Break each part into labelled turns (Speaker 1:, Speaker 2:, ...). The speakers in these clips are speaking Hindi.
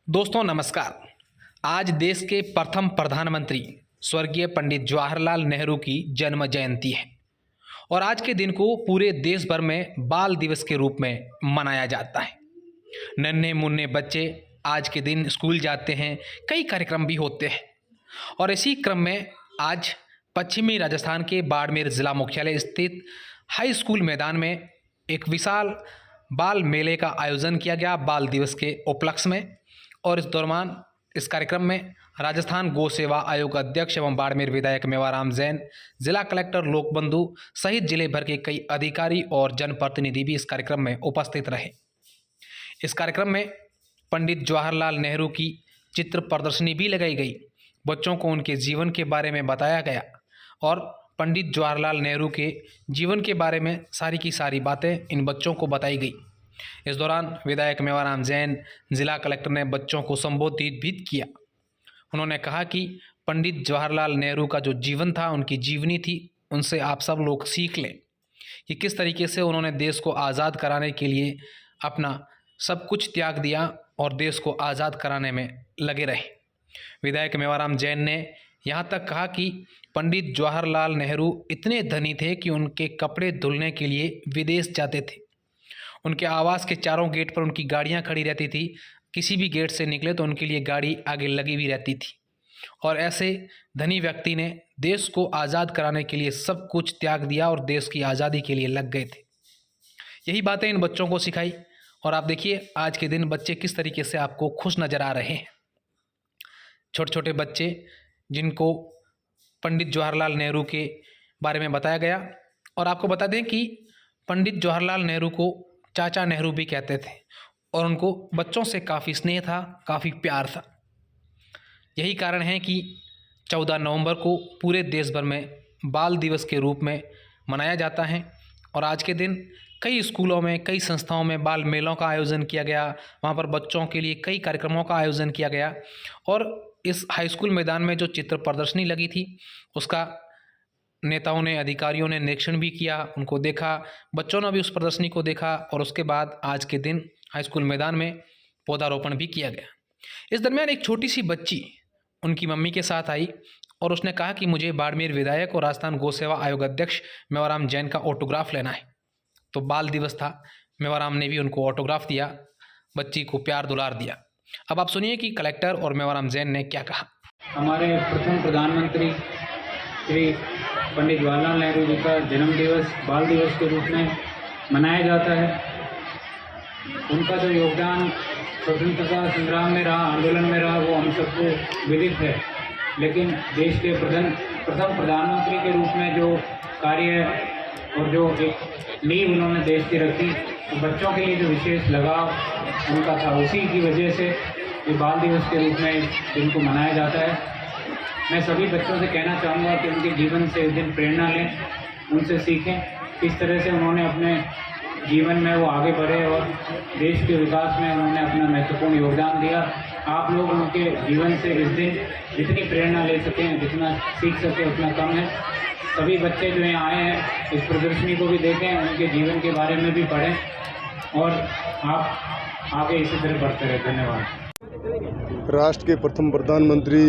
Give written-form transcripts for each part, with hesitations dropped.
Speaker 1: दोस्तों नमस्कार। आज देश के प्रथम प्रधानमंत्री स्वर्गीय पंडित जवाहरलाल नेहरू की जन्म जयंती है और आज के दिन को पूरे देश भर में बाल दिवस के रूप में मनाया जाता है। नन्हे मुन्ने बच्चे आज के दिन स्कूल जाते हैं, कई कार्यक्रम भी होते हैं और इसी क्रम में आज पश्चिमी राजस्थान के बाड़मेर जिला मुख्यालय स्थित हाई स्कूल मैदान में एक विशाल बाल मेले का आयोजन किया गया बाल दिवस के उपलक्ष्य में। और इस दौरान इस कार्यक्रम में राजस्थान गौ सेवा आयोग अध्यक्ष एवं बाड़मेर विधायक मेवाराम जैन, जिला कलेक्टर लोकबंधु सहित जिले भर के कई अधिकारी और जनप्रतिनिधि भी इस कार्यक्रम में उपस्थित रहे। इस कार्यक्रम में पंडित जवाहरलाल नेहरू की चित्र प्रदर्शनी भी लगाई गई। बच्चों को उनके जीवन के बारे में बताया गया और पंडित जवाहरलाल नेहरू के जीवन के बारे में सारी की सारी बातें इन बच्चों को बताई गई। इस दौरान विधायक मेवाराम जैन, जिला कलेक्टर ने बच्चों को संबोधित भी किया। उन्होंने कहा कि पंडित जवाहरलाल नेहरू का जो जीवन था, उनकी जीवनी थी, उनसे आप सब लोग सीख लें कि किस तरीके से उन्होंने देश को आज़ाद कराने के लिए अपना सब कुछ त्याग दिया और देश को आज़ाद कराने में लगे रहे। विधायक मेवाराम जैन ने यहाँ तक कहा कि पंडित जवाहरलाल नेहरू इतने धनी थे कि उनके कपड़े धुलने के लिए विदेश जाते थे। उनके आवास के चारों गेट पर उनकी गाड़ियाँ खड़ी रहती थी। किसी भी गेट से निकले तो उनके लिए गाड़ी आगे लगी हुई रहती थी और ऐसे धनी व्यक्ति ने देश को आज़ाद कराने के लिए सब कुछ त्याग दिया और देश की आज़ादी के लिए लग गए थे। यही बातें इन बच्चों को सिखाई और आप देखिए आज के दिन बच्चे किस तरीके से आपको खुश नज़र आ रहे हैं। छोटे छोटे बच्चे जिनको पंडित जवाहरलाल नेहरू के बारे में बताया गया। और आपको बता दें कि पंडित जवाहरलाल नेहरू को चाचा नेहरू भी कहते थे और उनको बच्चों से काफ़ी स्नेह था, काफ़ी प्यार था। यही कारण है कि 14 नवंबर को पूरे देश भर में बाल दिवस के रूप में मनाया जाता है और आज के दिन कई स्कूलों में, कई संस्थाओं में बाल मेलों का आयोजन किया गया। वहाँ पर बच्चों के लिए कई कार्यक्रमों का आयोजन किया गया और इस हाई स्कूल मैदान में जो चित्र प्रदर्शनी लगी थी उसका नेताओं ने, अधिकारियों ने निरीक्षण भी किया, उनको देखा, बच्चों ने भी उस प्रदर्शनी को देखा और उसके बाद आज के दिन हाई स्कूल मैदान में पौधारोपण भी किया गया। इस दरमियान एक छोटी सी बच्ची उनकी मम्मी के साथ आई और उसने कहा कि मुझे बाड़मेर विधायक और राजस्थान गौ सेवा आयोग अध्यक्ष मेवाराम जैन का ऑटोग्राफ लेना है। तो बाल दिवस था, मेवाराम ने भी उनको ऑटोग्राफ दिया, बच्ची को प्यार दुलार दिया। अब आप सुनिए कि कलेक्टर और मेवाराम जैन ने क्या कहा।
Speaker 2: हमारे प्रथम प्रधानमंत्री श्री पंडित जवाहरलाल नेहरू जी का जन्म दिवस बाल दिवस के रूप में मनाया जाता है। उनका जो योगदान स्वतंत्रता संग्राम में रहा, आंदोलन में रहा, वो हम सबको विदित है। लेकिन देश के प्रथम प्रधानमंत्री के रूप में जो कार्य और जो एक नींव उन्होंने देश की रखी, तो बच्चों के लिए जो विशेष लगाव उनका था, उसी की वजह से ये बाल दिवस के रूप में इनको मनाया जाता है। मैं सभी बच्चों से कहना चाहूँगा कि उनके जीवन से एक दिन प्रेरणा लें, उनसे सीखें किस तरह से उन्होंने अपने जीवन में वो आगे बढ़े और देश के विकास में उन्होंने अपना महत्वपूर्ण योगदान दिया। आप लोग उनके जीवन से इस दिन जितनी प्रेरणा ले सकें, जितना सीख सकें, उतना कम है। सभी बच्चे जो यहाँ आए हैं इस प्रदर्शनी को भी देखें, उनके जीवन के बारे में भी पढ़ें और आप आगे इसी तरह बढ़ते रहे। धन्यवाद।
Speaker 3: राष्ट्र के प्रथम प्रधानमंत्री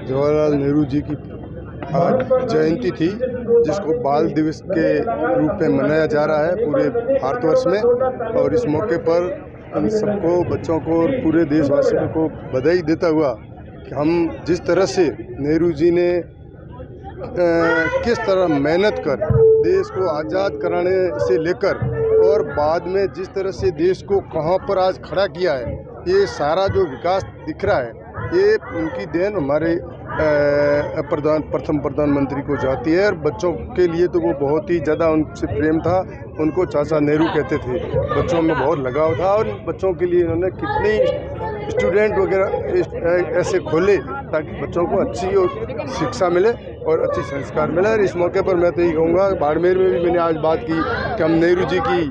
Speaker 3: जवाहरलाल नेहरू जी की आज जयंती थी, जिसको बाल दिवस के रूप में मनाया जा रहा है पूरे भारतवर्ष में। और इस मौके पर हम सबको, बच्चों को और पूरे देशवासियों को बधाई देता हुआ कि हम जिस तरह से नेहरू जी ने किस तरह मेहनत कर देश को आज़ाद कराने से लेकर और बाद में जिस तरह से देश को कहाँ पर आज खड़ा किया है, ये सारा जो विकास दिख रहा है, ये उनकी देन हमारे प्रथम प्रधानमंत्री को जाती है। और बच्चों के लिए तो वो बहुत ही ज़्यादा उनसे प्रेम था, उनको चाचा नेहरू कहते थे। बच्चों में बहुत लगाव था और बच्चों के लिए उन्होंने कितने स्टूडेंट वगैरह ऐसे खोले ताकि बच्चों को अच्छी शिक्षा मिले और अच्छी संस्कार मिले। और इस मौके पर मैं तो यही कहूँगा, बाड़मेर में भी मैंने आज बात की कि हम नेहरू जी की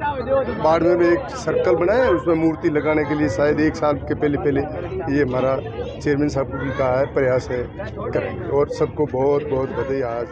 Speaker 3: बाड़मेर में एक सर्कल बनाए, उसमें मूर्ति लगाने के लिए शायद 1 साल के पहले ये हमारा चेयरमैन साहब को भी कहा है, प्रयास है करेंगे। और सबको बहुत बहुत बधाई आज